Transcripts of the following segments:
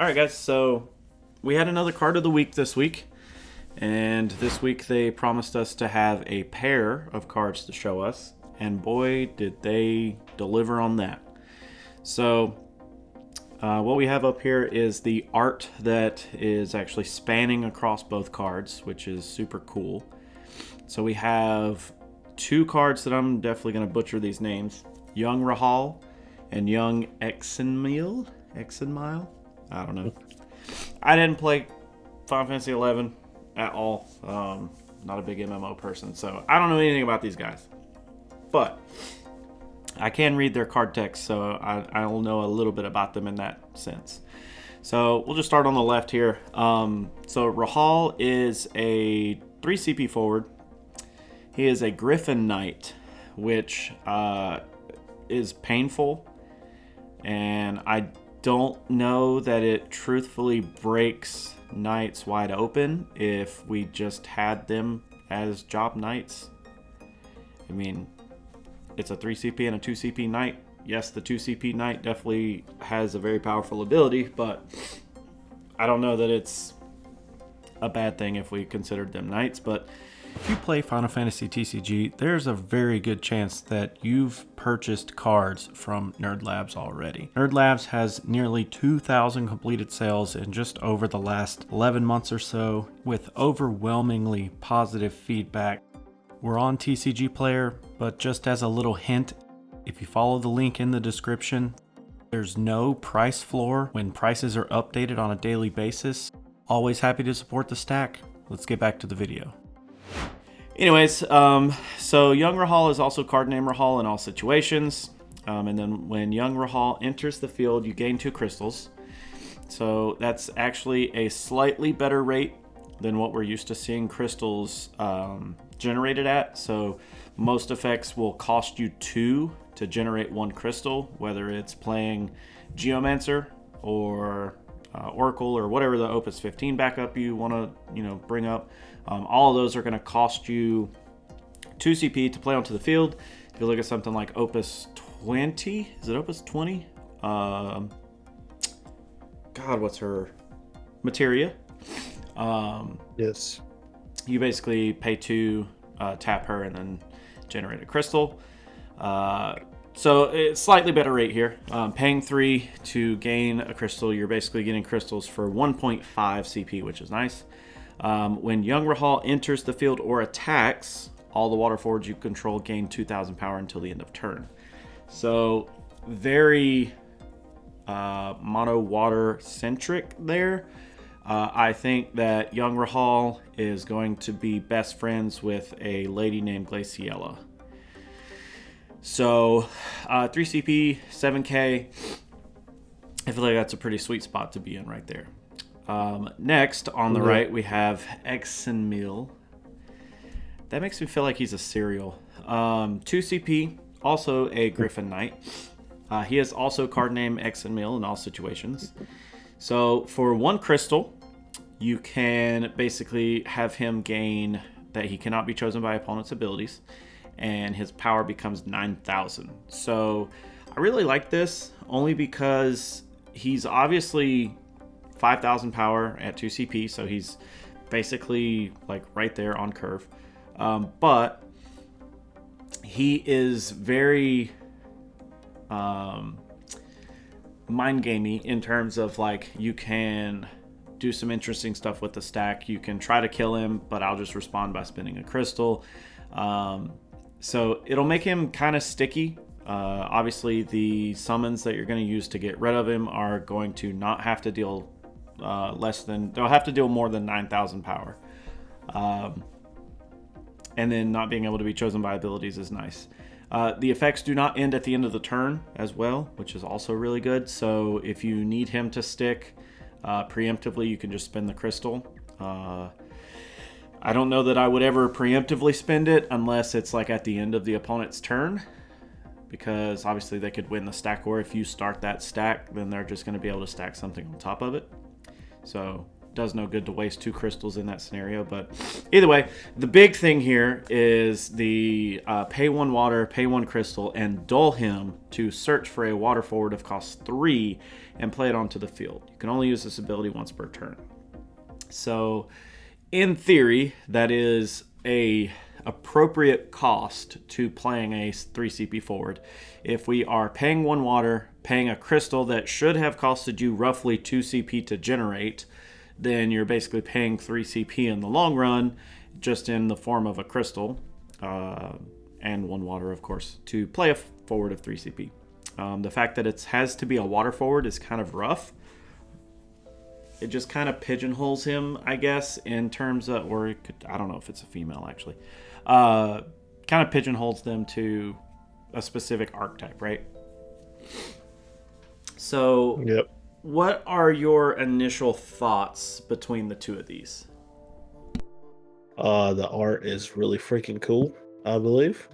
All right, guys. So we had another card of the week this week. And this week they promised us to have a pair of cards to show us. And boy, did they deliver on that. So what we have up here is the art that is actually spanning across both cards, which is super cool. So we have two cards that I'm definitely going to butcher these names. Young Rahal and Young Exenmile? I don't know. I didn't play Final Fantasy 11 at all. Not a big MMO person, so I don't know anything about these guys. But I can read their card text, so I'll know a little bit about them in that sense. So we'll just start on the left here. So Rahal is a 3 CP forward. He is a Griffin Knight, which is painful, and I don't know that it truthfully breaks Knights wide open if we just had them as job Knights. I mean, it's a 3 CP and a 2 CP Knight. Yes, the 2 CP Knight definitely has a very powerful ability, but I don't know that it's a bad thing if we considered them Knights. But if you play Final Fantasy TCG, there's a very good chance that you've purchased cards from Nerd Labs already. Nerd Labs has nearly 2,000 completed sales in just over the last 11 months or so, with overwhelmingly positive feedback. We're on TCG Player, but just as a little hint, if you follow the link in the description, there's no price floor when prices are updated on a daily basis. Always happy to support the stack. Let's get back to the video. Anyways, so Young Rahal is also card name Rahal in all situations. And then when Young Rahal enters the field, you gain 2 crystals. So that's actually a slightly better rate than what we're used to seeing crystals generated at. So most effects will cost you 2 to generate 1 crystal, whether it's playing Geomancer or Oracle or whatever the Opus 15 backup you want to bring up. All of those are going to cost you 2 CP to play onto the field. If you look at something like Opus 20, is it Opus 20? God, what's her? Materia. Yes. You basically pay 2, tap her, and then generate a crystal. So it's slightly better rate here. Paying 3 to gain a crystal, you're basically getting crystals for 1.5 CP, which is nice. When Young Rahal enters the field or attacks, all the water forwards you control gain 2,000 power until the end of turn. So very mono water centric there. I think that Young Rahal is going to be best friends with a lady named Glaciella. So 3 CP, 7k. I feel like that's a pretty sweet spot to be in right there. Next, on the right, we have Exenmile. That makes me feel like he's a cereal. 2 CP, also a Griffin Knight. He is also card name Exenmile in all situations. So for 1 crystal, you can basically have him gain that he cannot be chosen by opponent's abilities, and his power becomes 9,000. So I really like this only because he's obviously 5,000 power at 2 CP, so he's basically like right there on curve. But he is very mind gamey in terms of like you can do some interesting stuff with the stack. You can try to kill him, but I'll just respond by spinning a crystal. So it'll make him kind of sticky. Obviously, the summons that you're going to use to get rid of him are going to not have to deal they'll have to deal more than 9,000 power. And then not being able to be chosen by abilities is nice. The effects do not end at the end of the turn as well, which is also really good. So if you need him to stick preemptively, you can just spin the crystal. I don't know that I would ever preemptively spend it unless it's like at the end of the opponent's turn, because obviously they could win the stack, or if you start that stack, then they're just going to be able to stack something on top of it. So does no good to waste 2 crystals in that scenario. But either way, the big thing here is the pay 1 water, pay 1 crystal, and dull him to search for a water forward of cost 3 and play it onto the field. You can only use this ability once per turn. So, in theory, that is a appropriate cost to playing a 3 CP forward. If we are paying 1 water, paying a crystal that should have costed you roughly 2 CP to generate, then you're basically paying 3 CP in the long run, just in the form of a crystal, and 1 water, of course, to play a forward of 3 CP. The fact that it has to be a water forward is kind of rough. It just kind of pigeonholes him, I guess, in terms of, or it could, I don't know if it's a female, actually. Kind of pigeonholes them to a specific archetype, right? So, Yep. What are your initial thoughts between the two of these? The art is really freaking cool, I believe.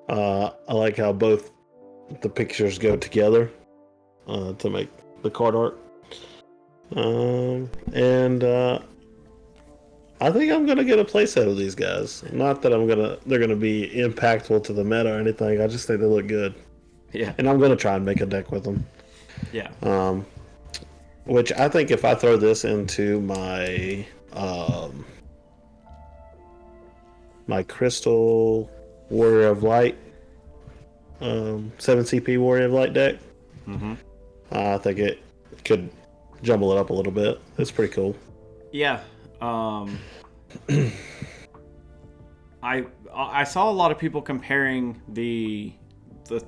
I like how both the pictures go together to make the card art. And I think I'm gonna get a playset of these guys. Not that they're gonna be impactful to the meta or anything. I just think they look good. Yeah. And I'm gonna try and make a deck with them. Yeah. Which I think if I throw this into my Crystal Warrior of Light, 7 CP Warrior of Light deck, I think it could jumble it up a little bit. It's pretty cool. Yeah. I saw a lot of people comparing the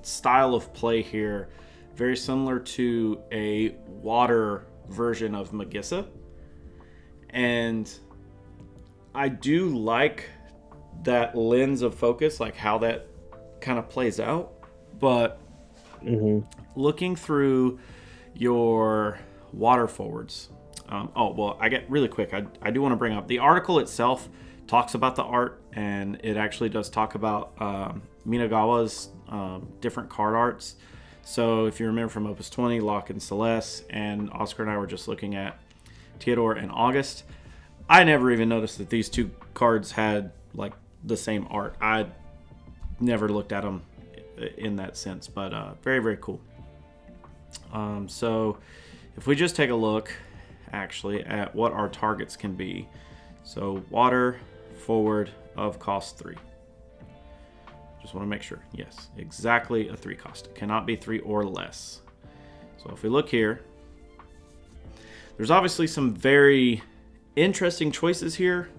style of play here very similar to a water version of Magissa. And I do like that lens of focus, like how that kind of plays out. But looking through your water forwards, I get really quick. I do want to bring up the article itself talks about the art, and it actually does talk about Minagawa's different card arts. So if you remember from Opus 20, Locke and Celeste, and Oscar and I were just looking at Theodore and August, I never even noticed that these 2 cards had like the same art. I never looked at them in that sense, but very, very cool. So if we just take a look actually at what our targets can be. So water forward of cost 3. Just want to make sure. Yes, exactly a 3 cost. It cannot be 3 or less. So if we look here, there's obviously some very interesting choices here.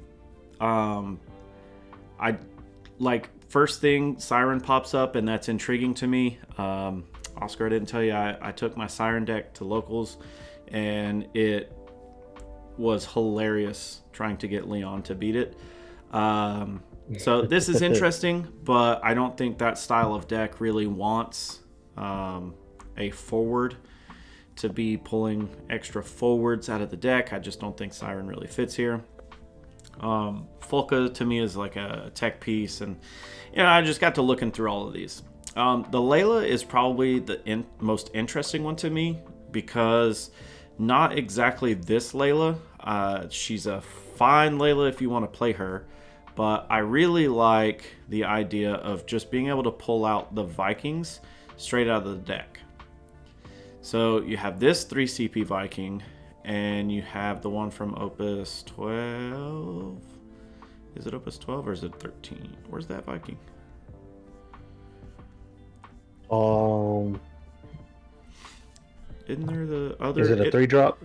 I like, first thing, Siren pops up, and that's intriguing to me. Oscar, I didn't tell you, I took my Siren deck to locals, and it was hilarious trying to get Leon to beat it. So this is interesting, but I don't think that style of deck really wants a forward to be pulling extra forwards out of the deck. I just don't think Siren really fits here. Folka to me is like a tech piece, and I just got to looking through all of these. The Layla is probably the most interesting one to me, because not exactly this Layla. She's a fine Layla if you want to play her, but I really like the idea of just being able to pull out the Vikings straight out of the deck. So you have this 3 CP Viking, and you have the one from Opus 12. Is it Opus 12 or is it 13? Where's that Viking? Isn't there the other? Is it a 3-drop?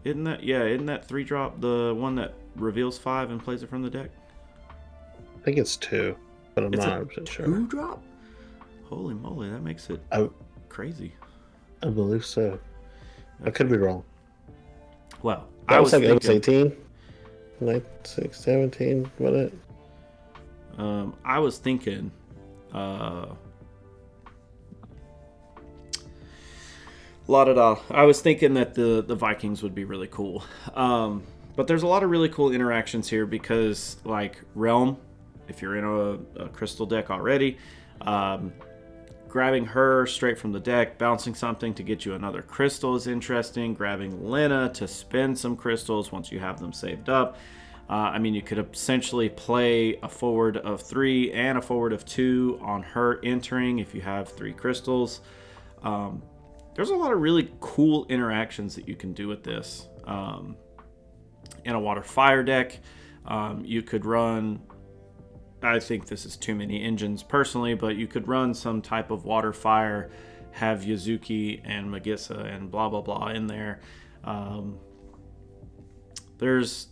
Isn't that 3-drop the one that reveals 5 and plays it from the deck? I think it's 2, but I'm not 100% sure. 2-drop? Holy moly, that makes it crazy. I believe so. I could be wrong. Well, I was like, it was 18, 19, 17, what it? I was thinking, I was thinking that the Vikings would be really cool. But there's a lot of really cool interactions here, because like Realm, if you're in a crystal deck already, grabbing her straight from the deck, bouncing something to get you another crystal is interesting. Grabbing Lena to spend some crystals once you have them saved up. I mean, you could essentially play a forward of 3 and a forward of 2 on her entering if you have 3 crystals. There's a lot of really cool interactions that you can do with this. In a water fire deck, you could run, I think this is too many engines personally, but you could run some type of water fire, have Yuzuki and Magissa and blah blah blah in there. There's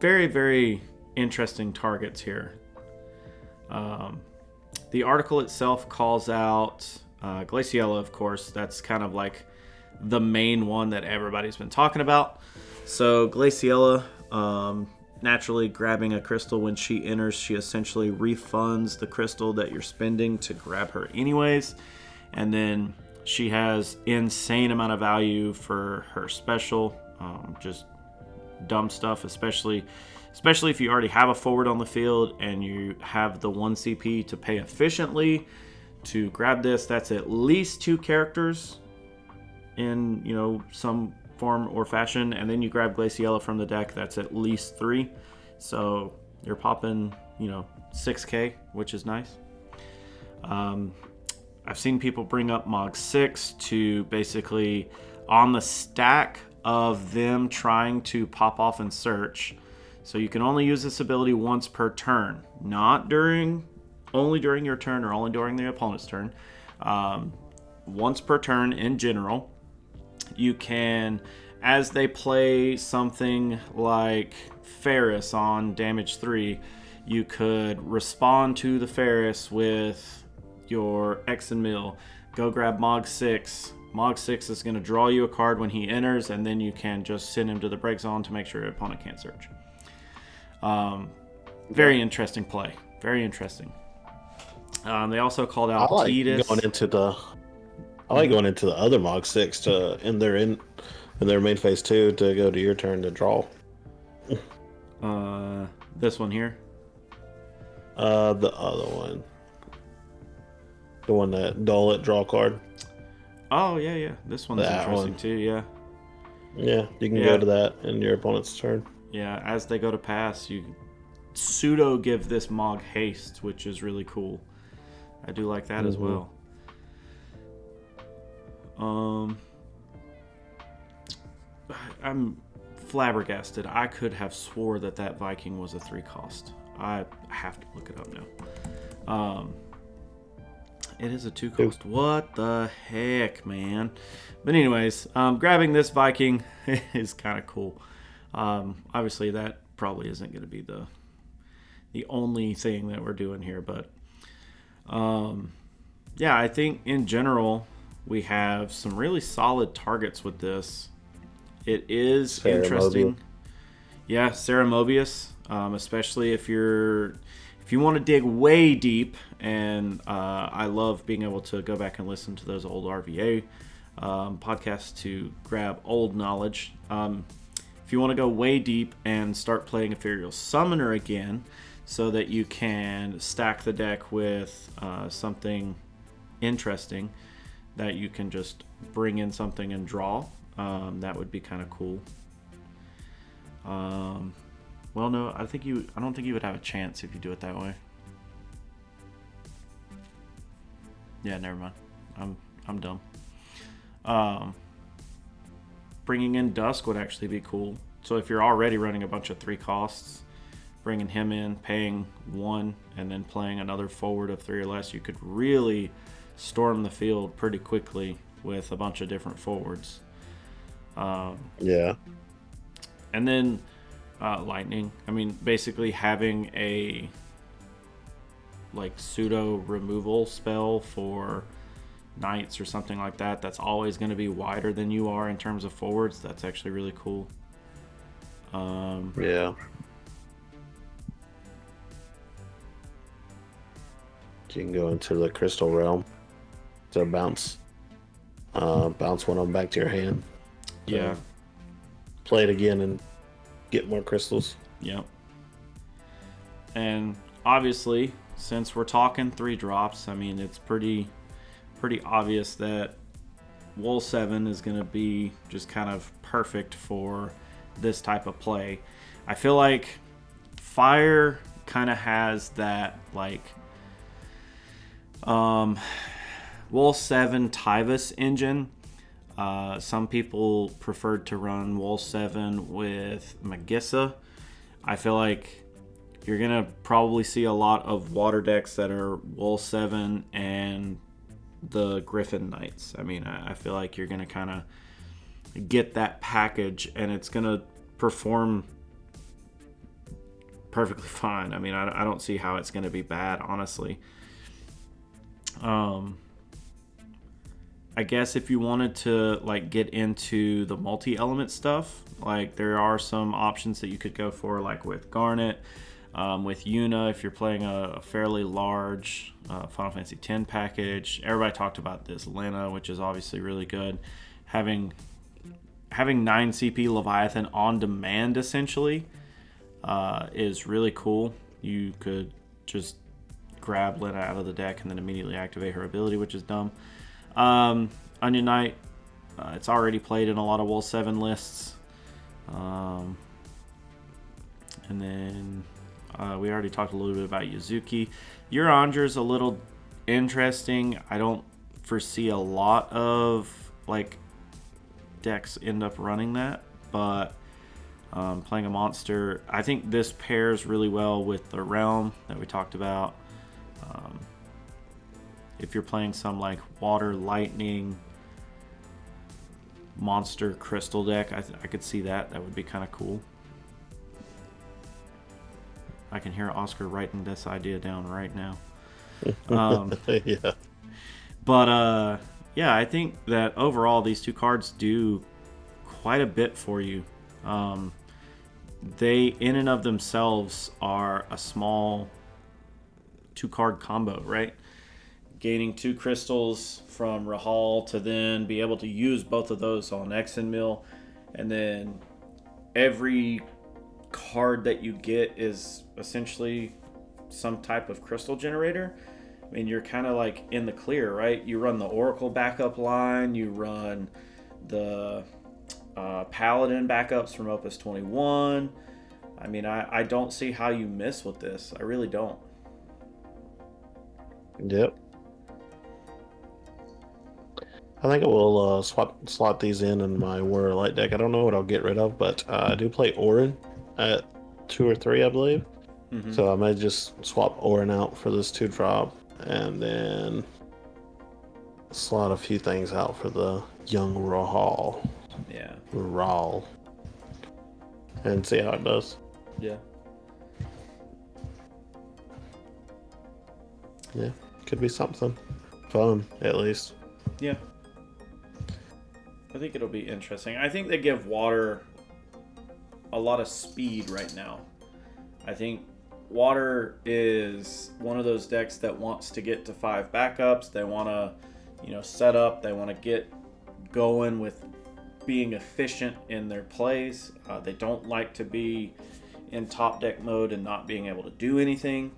very, very interesting targets here. The article itself calls out Glaciella, of course. That's kind of like the main one that everybody's been talking about. So Glaciella, naturally grabbing a crystal when she enters, she essentially refunds the crystal that you're spending to grab her anyways. And then she has insane amount of value for her special, just dumb stuff, especially if you already have a forward on the field and you have the 1 CP to pay efficiently to grab this. That's at least 2 characters in, some form or fashion, and then you grab Glaciella from the deck, that's at least 3. So you're popping, 6k, which is nice. I've seen people bring up Mog 6 to basically on the stack of them trying to pop off and search. So you can only use this ability once per turn, not only during your turn or only during the opponent's turn. Once per turn in general. You can, as they play something like Ferris on damage 3, you could respond to the Ferris with your X and Mill. Go grab Mog 6. Mog 6 is going to draw you a card when he enters, and then you can just send him to the break zone to make sure your opponent can't search. Very interesting play. Very interesting. They also called out Tidus. I like going into the other Mog 6 in their main phase 2 to go to your turn to draw. This one here? The other one. The one that dull it, draw card. Oh, yeah. This one's interesting too, yeah. Yeah, you can go to that in your opponent's turn. Yeah, as they go to pass, you pseudo give this Mog haste, which is really cool. I do like that as well. I'm flabbergasted. I could have swore that Viking was a 3 cost. I have to look it up now. It is a 2 cost. What the heck, man? But anyways, grabbing this Viking is kind of cool. Obviously, that probably isn't going to be the only thing that we're doing here, but yeah, I think in general we have some really solid targets with this. It is interesting. Yeah, Sarah Mobius, especially if you want to dig way deep, and I love being able to go back and listen to those old RVA podcasts to grab old knowledge. If you want to go way deep and start playing Ethereal Summoner again so that you can stack the deck with something interesting that you can just bring in something and draw, that would be kind of cool. Well, no, I don't think you would have a chance if you do it that way. Yeah, never mind. I'm dumb. Bringing in Dusk would actually be cool. So if you're already running a bunch of 3 costs, bringing him in, paying 1, and then playing another forward of 3 or less, you could really storm the field pretty quickly with a bunch of different forwards. Yeah. And then Lightning. I mean, basically having a pseudo removal spell for Knights or something like that, that's always going to be wider than you are in terms of forwards. That's actually really cool. Yeah. You can go into the Crystal Realm to bounce one of them back to your hand. Yeah. Play it again and get more crystals. Yep. And obviously, since we're talking 3 drops, I mean, it's pretty pretty obvious that Wool 7 is going to be just kind of perfect for this type of play. I feel like Fire kind of has that like Wool 7 Tyvus engine. Some people preferred to run Wool 7 with Magissa. I feel like you're going to probably see a lot of water decks that are Wool 7 and the Griffin Knights. I mean, I feel like you're going to kind of get that package, and it's going to perform perfectly fine. I mean, I don't see how it's going to be bad, honestly. I guess if you wanted to like get into the multi-element stuff, like there are some options that you could go for, like with Garnet, with Yuna, if you're playing a fairly large Final Fantasy X package. Everybody talked about this Lena, which is obviously really good. Having 9 CP Leviathan on demand essentially is really cool. You could just grab Lena out of the deck and then immediately activate her ability, which is dumb. Onion Knight, it's already played in a lot of Wool 7 lists. And then we already talked a little bit about Yuzuki. Uranger's a little interesting. I don't foresee a lot of like decks end up running that, but playing a monster, I think this pairs really well with the Realm that we talked about. If you're playing some like water, lightning, monster, crystal deck, I could see that. That would be kind of cool. I can hear Oscar writing this idea down right now. Yeah. But yeah, I think that overall these two cards do quite a bit for you. They in and of themselves are a small 2-card combo, right? Gaining 2 crystals from Rahal to then be able to use both of those on Exenmill, and then every card that you get is essentially some type of crystal generator. I mean, you're kind of like in the clear, right? You run the Oracle backup line, you run the Paladin backups from Opus 21. I mean, I don't see how you miss with this. I really don't. Yep. I think I will slot these in my Warrior Light deck. I don't know what I'll get rid of, but I do play Orin at 2 or 3, I believe. Mm-hmm. So I might just swap Orin out for this 2-drop, and then slot a few things out for the young Rahal. Yeah. Rahal. And see how it does. Yeah. Yeah. Could be something fun, at least. Yeah. I think it'll be interesting. I think they give Water a lot of speed right now. I think Water is one of those decks that wants to get to 5 backups. They want to, set up. They want to get going with being efficient in their plays. They don't like to be in top deck mode and not being able to do anything.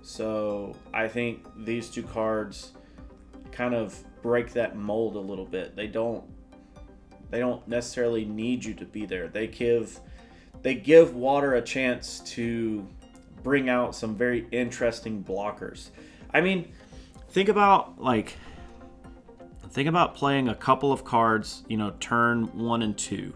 So I think these 2 cards kind of break that mold a little bit. They don't necessarily need you to be there. They give Water a chance to bring out some very interesting blockers. I mean, think about playing a couple of cards, turn 1 and 2.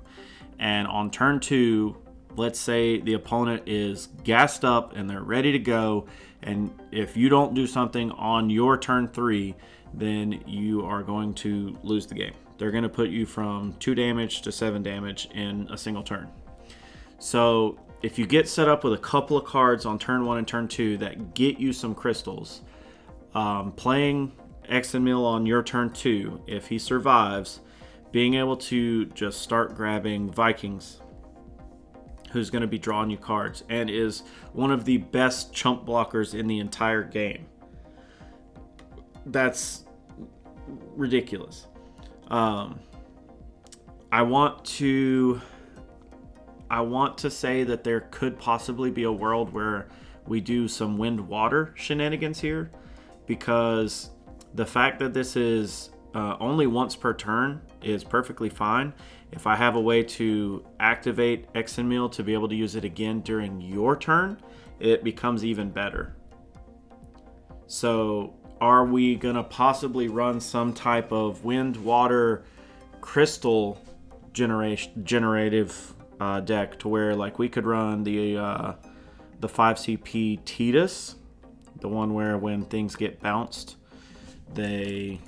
And on turn 2, let's say the opponent is gassed up and they're ready to go. And if you don't do something on your turn 3, then you are going to lose the game. They're going to put you from 2 damage to 7 damage in a single turn. So if you get set up with a couple of cards on turn 1 and turn 2 that get you some crystals, playing Exenmill on your turn 2, if he survives, being able to just start grabbing Vikings, who's going to be drawing you cards and is one of the best chump blockers in the entire game. That's ridiculous. I want to say that there could possibly be a world where we do some wind water shenanigans here, because The fact that this is only once per turn is perfectly fine. If I have a way to activate Exenmeal to be able to use it again during your turn, it becomes even better. So are we going to possibly run some type of wind, water, crystal generative deck to where like we could run the 5CP Tidus, the one where when things get bounced, they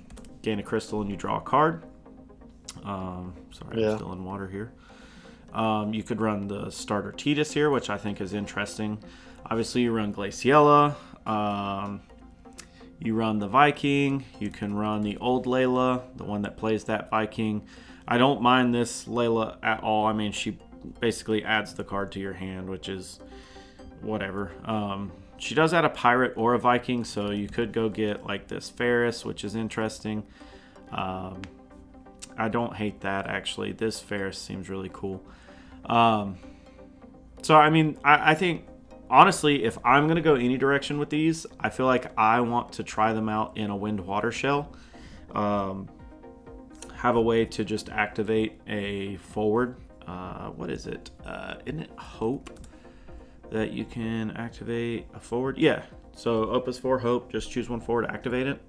gain a crystal and you draw a card. Sorry, I'm still in water here. You could run the starter Tidus here, which I think is interesting. Obviously, you run Glaciella. You run the Viking. You can run the old Layla, the one that plays that Viking. I don't mind this Layla at all. I mean, she basically adds the card to your hand, which is whatever. She does add a pirate or a Viking, so you could go get like this Ferris, which is interesting. I don't hate that, actually. This Ferris seems really cool. So, I mean, I think, honestly, if I'm going to go any direction with these, I feel like I want to try them out in a wind water shell. Have a way to just activate a forward. What is it? Isn't it Hope that you can activate a forward? Yeah. So Opus 4 Hope, just choose one forward to activate it.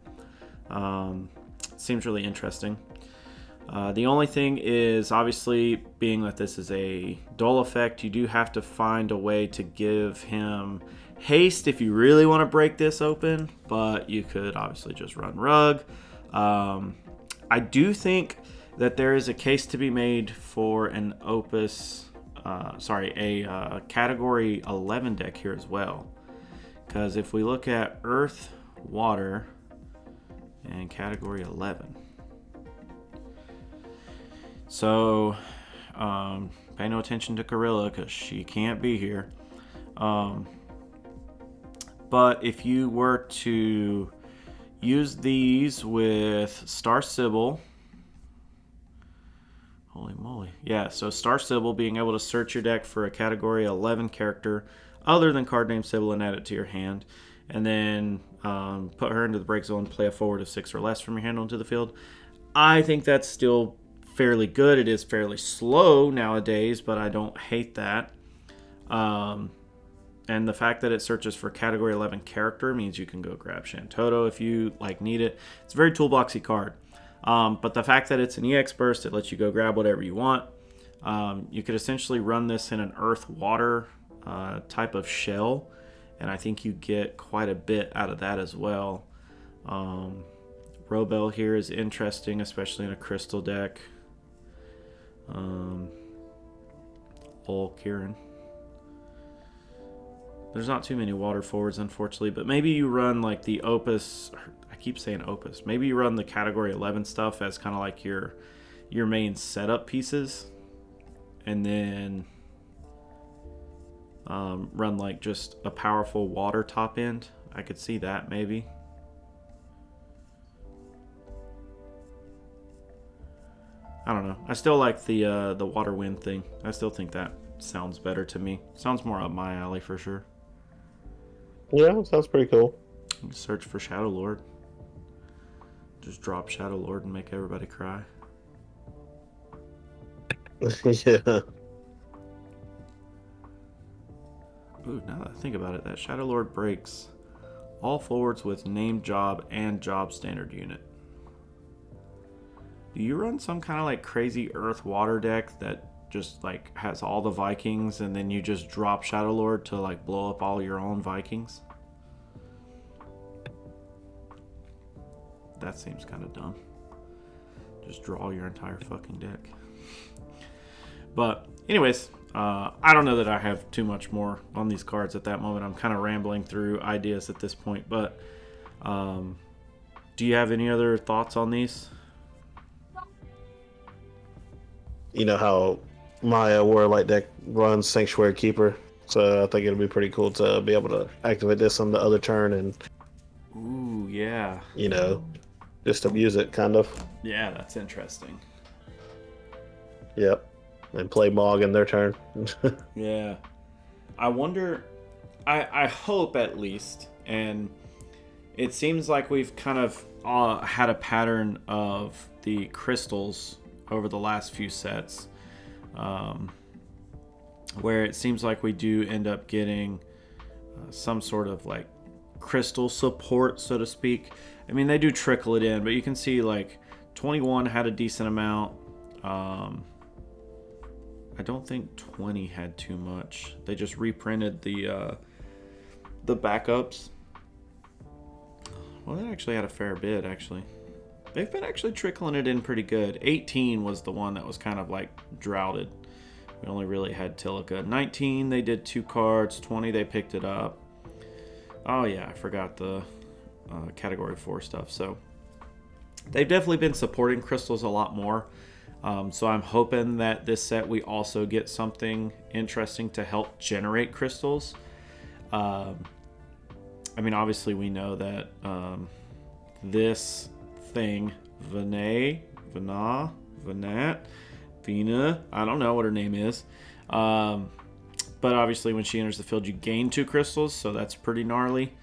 Seems really interesting. The only thing is, obviously, being that this is a dull effect, you do have to find a way to give him haste if you really want to break this open, but you could obviously just run Rug. I do think that there is a case to be made for an Opus, a Category 11 deck here as well. Because if we look at Earth, Water, and Category 11. So, pay no attention to Gorilla because she can't be here. But if you were to use these with Star Sybil, holy moly. Yeah, so Star Sybil being able to search your deck for a Category 11 character other than card name Sybil and add it to your hand. And then put her into the break zone, play a forward of 6 or less from your hand onto the field. I think that's still fairly good. It is fairly slow nowadays, but I don't hate that. And the fact that it searches for Category 11 character means you can go grab Shantoto if you need it. It's a very toolboxy card. But the fact that it's an EX burst, it lets you go grab whatever you want. You could essentially run this in an earth-water type of shell, and I think you get quite a bit out of that as well. Robel here is interesting, especially in a crystal deck. Kieran. There's not too many water forwards, unfortunately, but maybe you run like the Opus. I keep saying Opus. Maybe you run the Category 11 stuff as kind of like your main setup pieces, and then run like just a powerful water top end. I could see that maybe. I don't know. I still like the water wind thing. I still think that sounds better to me. Sounds more up my alley for sure. Yeah, sounds pretty cool. Search for Shadow Lord. Just drop Shadow Lord and make everybody cry. Yeah. Ooh, now that I think about it, that Shadow Lord breaks all forwards with named job and job standard unit. Do you run some kind of like crazy earth water deck that just like has all the Vikings and then you just drop Shadow Lord to like blow up all your own Vikings? That seems kind of dumb. Just draw your entire fucking deck. But anyways, I don't know that I have too much more on these cards at that moment. I'm kind of rambling through ideas at this point, but do you have any other thoughts on these? You know how my Warlight deck runs Sanctuary Keeper, so I think it'll be pretty cool to be able to activate this on the other turn and, ooh, yeah, just abuse it, kind of. Yeah, that's interesting. Yep. And play Mog in their turn. Yeah. I wonder, I hope at least, and it seems like we've kind of had a pattern of the crystals over the last few sets, where it seems like we do end up getting some sort of like crystal support, so to speak. I mean, they do trickle it in, but you can see like 21 had a decent amount. I don't think 20 had too much. They just reprinted the backups. Well, they actually had a fair bit, actually. They've been actually trickling it in pretty good. 18 was the one that was kind of like droughted. We only really had Tilica. 19, they did 2 cards. 20, they picked it up. Oh, yeah, I forgot the Category 4 stuff. So they've definitely been supporting crystals a lot more. So I'm hoping that this set we also get something interesting to help generate crystals. I mean, obviously we know that this thing, Vina, I don't know what her name is. But obviously when she enters the field, you gain 2 crystals, so that's pretty gnarly.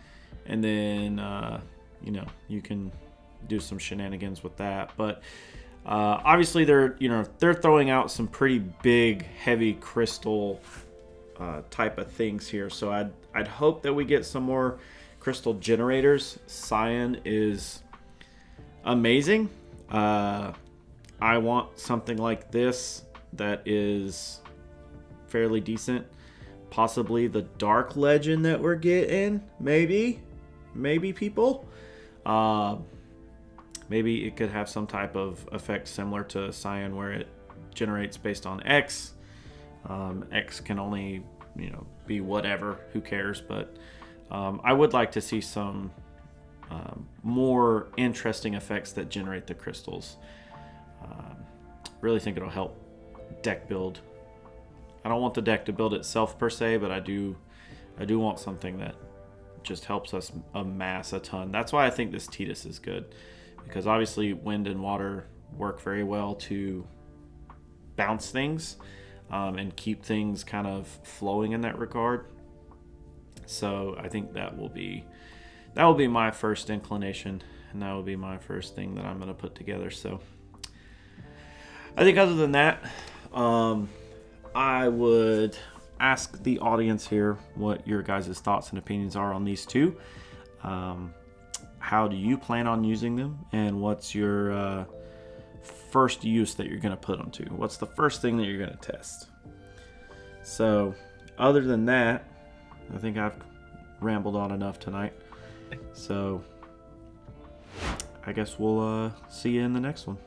And then, you can do some shenanigans with that. But obviously they're throwing out some pretty big, heavy crystal type of things here. So I'd hope that we get some more crystal generators. Cyan is amazing. I want something like this that is fairly decent. Possibly the Dark Legend that we're getting. Maybe people. Maybe it could have some type of effect similar to Cyan where it generates based on X. X can only, be whatever. Who cares? But I would like to see some more interesting effects that generate the crystals. Really think it'll help deck build. I don't want the deck to build itself per se, but I do want something that just helps us amass a ton. That's why I think this Tidus is good, because obviously wind and water work very well to bounce things and keep things kind of flowing in that regard. So I think that will be my first inclination, and that will be my first thing that I'm going to put together. So I think other than that, I would ask the audience here what your guys' thoughts and opinions are on these two. How do you plan on using them, and what's your first use that you're going to put them to? What's the first thing that you're going to test? So other than that, I think I've rambled on enough tonight. So I guess we'll see you in the next one.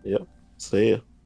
Yep. See ya.